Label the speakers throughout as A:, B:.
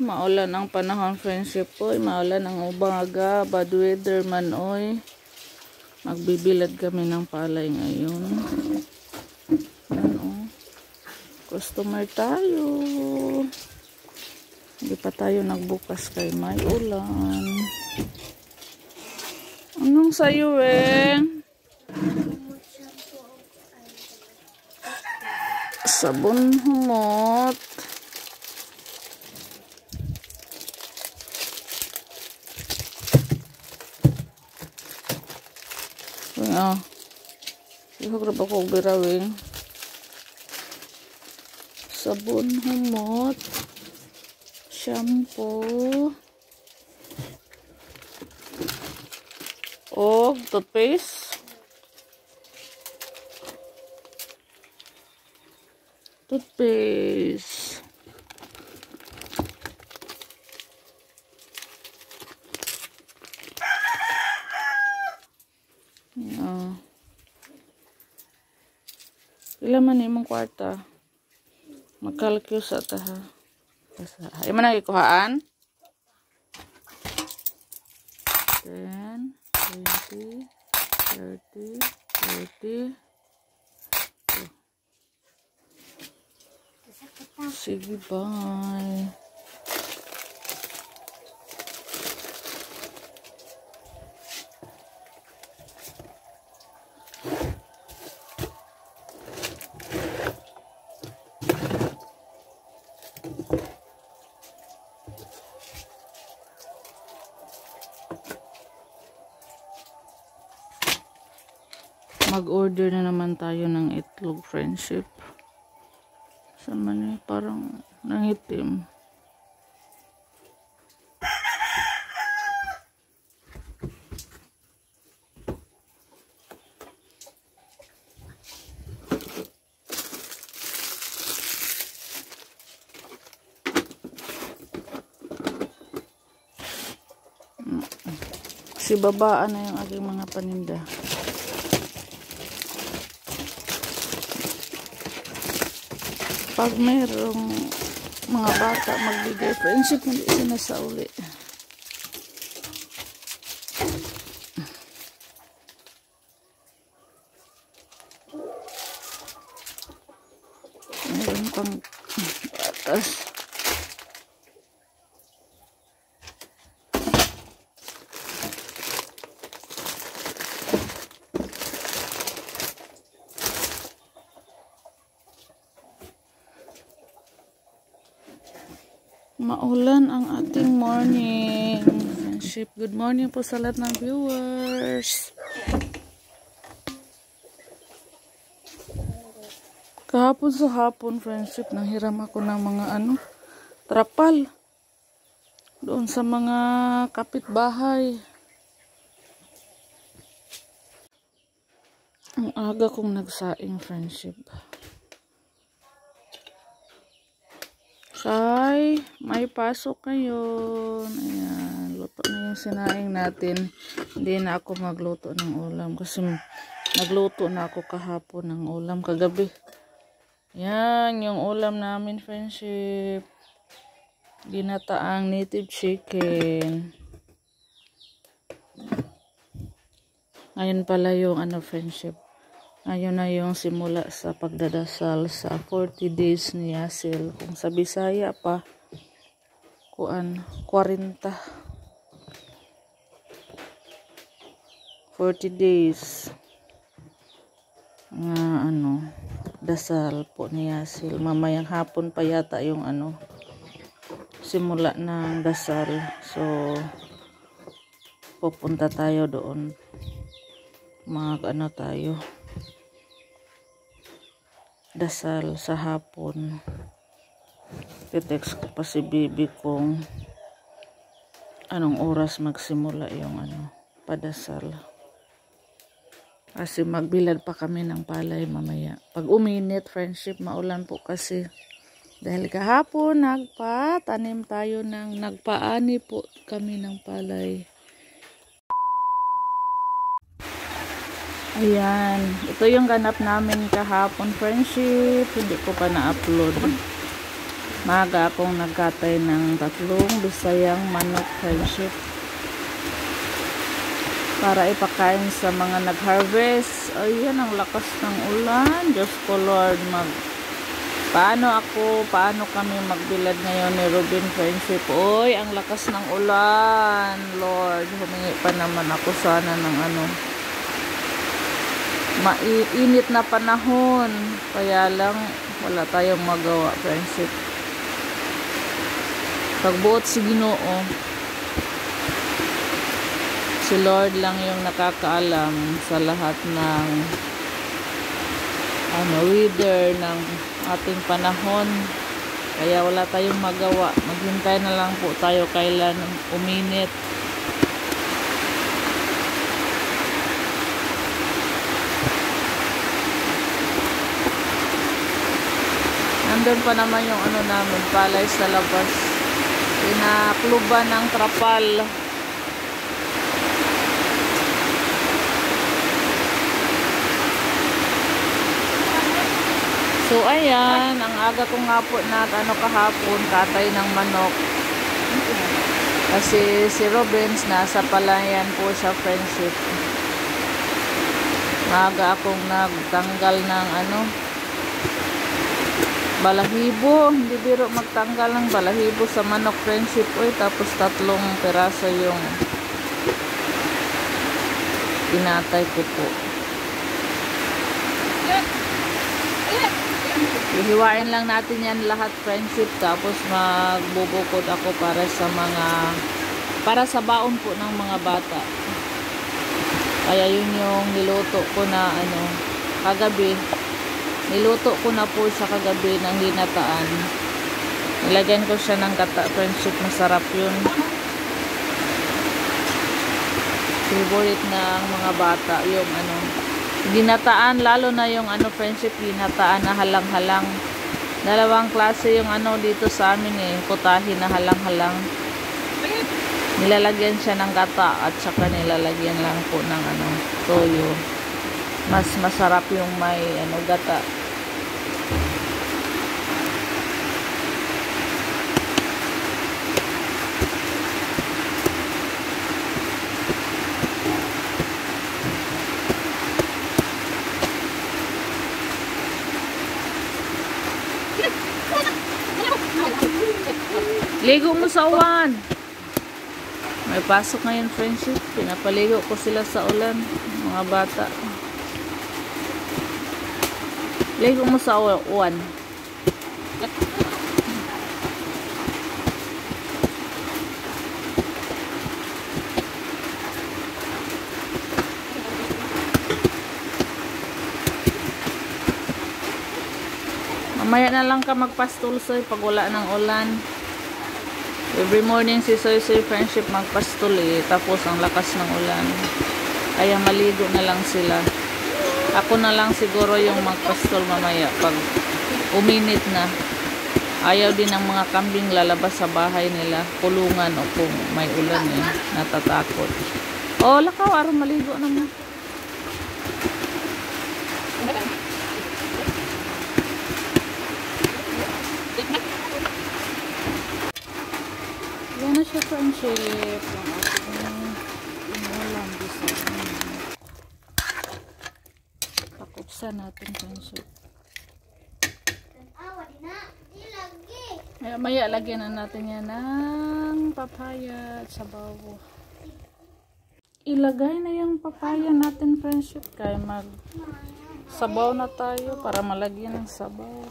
A: maulan ang panahon, friendship oy. Maulan ang umaga, bad weather man oy. Magbibilad kami ng palay ngayon. Ano? Customer tayo. Hindi pa tayo nagbukas kay may ulan. Anong sayo sabon humot. Ihagrab ako birawing. Sabon humot. Shampoo. O toothpaste. Toothpaste. Ila man imong kwarta. Magkalkyo sa taha. Ay man ang ikuhaan. 10, 20, 30, 40. Sige, bye. Mag-order na naman tayo ng itlog, friendship. Sama niya, parang nangitim. Si babaan na yung aking mga paninda. Pag mayroong mga bata magbigay friendship, hindi sinasauli. Mayroon pang batas. Maulan ang ating morning. Friendship, good morning po sa lahat ng viewers. Kahapon sa hapon, friendship, nanghiram ako ng mga trapal. Doon sa mga kapitbahay. Ang aga kong nagsaing, friendship. Kay, may pasok ngayon. Ayan, luto na yung sinaing natin. Hindi na ako magluto ng ulam kasi nagluto na ako kahapon ng ulam kagabi. Yan, yung ulam namin, friendship. Ginataang native chicken. Ngayon pala yung friendship. Ngayon na yung simula sa pagdadasal sa 40 days ni Yasil. Kung sa Bisaya pa, 40. 40 days. Dasal po ni Yasil. Mamayang hapon pa yata yung simula ng dasal. So, pupunta tayo doon. Tayo. Dasal sa hapon. I-text ko pa si bibi kung anong oras magsimula yung padasal. Kasi magbilad pa kami ng palay mamaya. Pag uminit, friendship, maulan po kasi. Dahil kahapon nagpa-tanim tayo nagpaani po kami ng palay. Ayan, ito yung ganap namin kahapon, friendship. Hindi ko pa na-upload. Maaga akong nagkatay ng 3 Bisayang manok friendship para ipakain sa mga nag-harvest. Ayan, ang lakas ng ulan. Diyos ko Lord, paano kami magbilad ngayon ni Ruben friendship? Oy, ang lakas ng ulan. Lord, humingi pa naman ako sana ng mainit na panahon. Kaya lang, wala tayong magawa friendship. Pagbuot si Ginoo, si Lord lang yung nakakaalam sa lahat ng weather ng ating panahon. Kaya wala tayong magawa. Maghintay na lang po tayo kailan uminit. Nandun pa naman yung namin, palay sa labas. Pinakluban ng trapal. So ayan, ang aga kong nga po na kahapon, katay ng manok. Kasi si Robins nasa palayan po sa friendship. Maaga akong nagtanggal ng balahibo. Hindi biro magtanggal ng balahibo sa manok friendship. Tapos 3 peraso yung pinatay ko po. Ihiwain lang natin yan lahat friendship. Tapos magbubukod ako para sa baon po ng mga bata. Kaya yun yung niluto ko na kagabi. Niluto ko na po siya kagabi ng hinataan. Nilagyan ko siya ng gata friendship. Masarap yun. Favorite ng mga bata yung ginataan, lalo na yung friendship, ginataan na halang-halang. 2 klase yung dito sa amin putahe na halang-halang. Nilalagyan siya ng gata at saka nilalagyan lang po ng toyo. Mas masarap yung may gata. Ligo mo sa uwan. May pasok ngayon friendship. Pinapaligo ko sila sa ulan, mga bata. Ligo mo sa uwan. Mamaya na lang ka magpastol pag wala ng ulan. Every morning si Soy friendship magpastol tapos ang lakas ng ulan. Kaya maligo na lang sila. Ako na lang siguro yung magpastol mamaya pag uminit na. Ayaw din ng mga kambing lalabas sa bahay nila, kulungan o kung may ulan natatakot. Lakaw, araw maligo naman. Yan na siya friendship. Yung ating inulam dito. Takupsan natin friendship. Maya lagyan na natin yan ng papaya at sabaw. Ilagay na yung papaya natin friendship. Kaya mag sabaw na tayo para malagyan ng sabaw.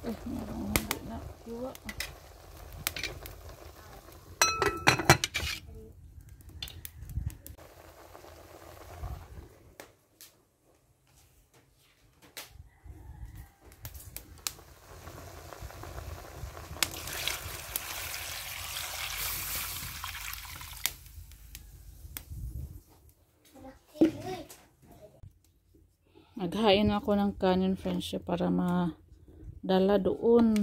A: Merong hindi na iwa. Maghain ako ng kanin friendship para madala doon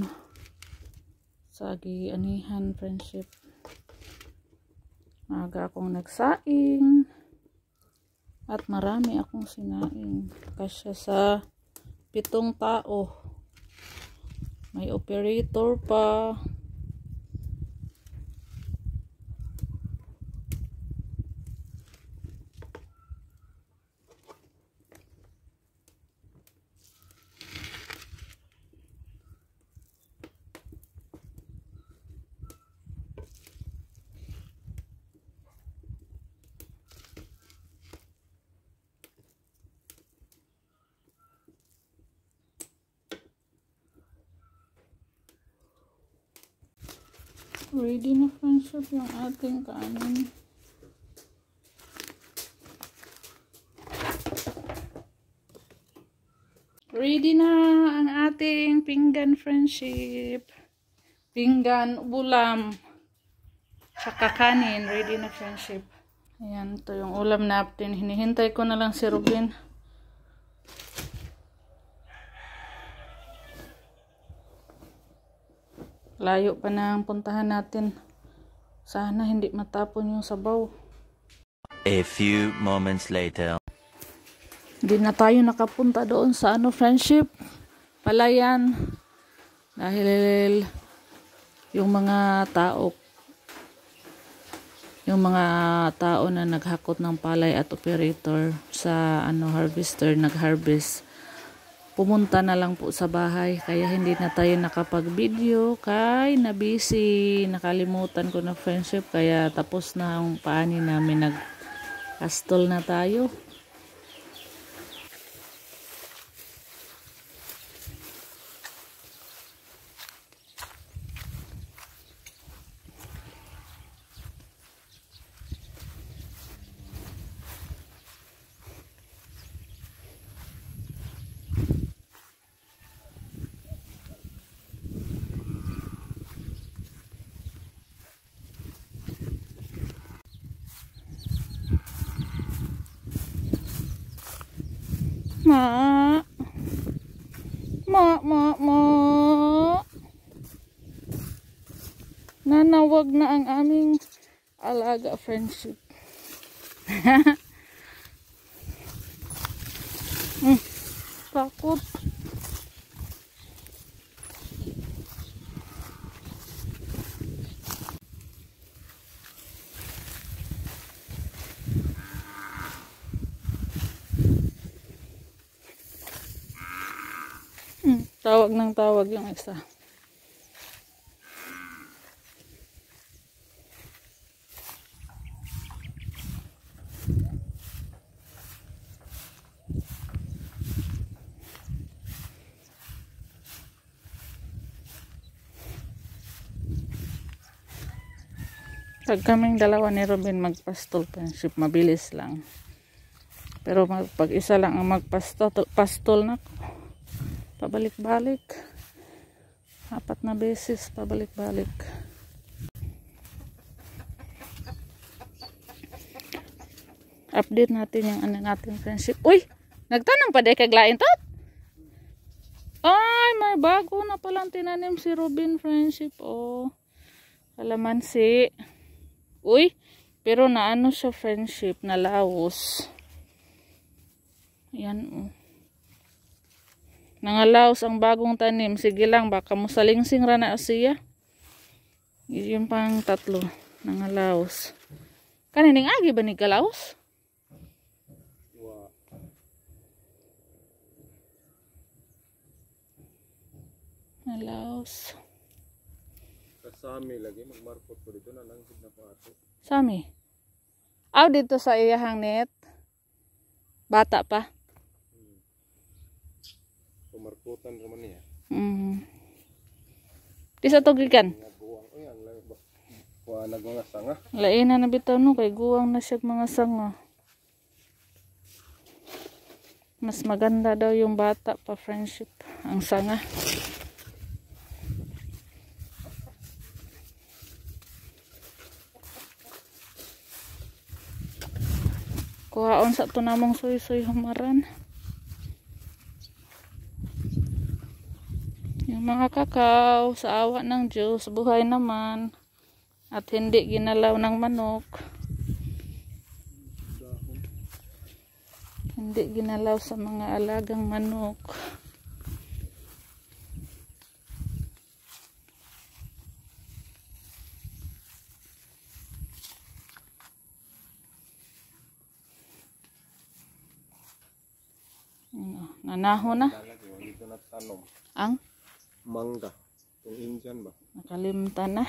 A: sa gianihan friendship. Aga akong nagsaing at marami akong sinaing kasya sa 7 tao. May operator pa. Ready na friendship yung ating kanin. Ready na ang ating pinggan friendship. Pinggan, ulam, tsaka kanin. Ready na friendship. Ayan, ito yung ulam natin. Hinihintay ko na lang si Ruben. Layo pa na ang puntahan natin. Sana hindi matapon yung sabaw.
B: A few moments later.
A: Hindi na tayo nakapunta doon sa friendship. Palayan. Dahil yung mga tao na naghakot ng palay at operator sa harvester nag-harvest. Pumunta na lang po sa bahay, kaya hindi na tayo nakapag-video, kay na-busy, nakalimutan ko na friendship, kaya tapos na ang paani namin, nag-kastol na tayo. Nanawag na ang aming alaga friendship. Takot. Tawag ng tawag yung isa. Pag kaming dalawa ni Robin magpastol friendship, mabilis lang. Pero pag isa lang ang magpastol na, pabalik-balik. 4 na beses, pabalik-balik. Update natin yung natin friendship. Uy! Nagtanong pa day kaglain tot? Ay, may bago na palang tinanim si Robin friendship. Oh, kalamansi. Uy, pero naano siya friendship, na laos. Ayan, oh. Nangalaos ang bagong tanim. Sige lang, baka musalingsing ra na siya. Yung pang 3. Nangalaos. Kanining agi ba ni kalaos? Nalaos.
C: Kasami lagi magmarkot ko dito na lang na pato.
A: Sami. Aw dito sa iyahang net. Bata pa.
C: Markutan naman niya.
A: Di sa tugikan.
C: Guwang o yan. Kuha na mga sanga.
A: Lain na nabitaw no, kay guwang na siya mga sanga. Mas maganda daw yung bata pa friendship. Ang sanga. Kuhaon sa ito namang soy-soy humaran. Yung mga kakao, sa awa ng Diyos, buhay naman. At hindi ginalaw ng manok. Hindi ginalaw sa mga alagang manok. Nanaho na.
C: Lalagay, dito na tanom.
A: Ang
C: Mangga. Yung Indian ba?
A: nakalimutan na.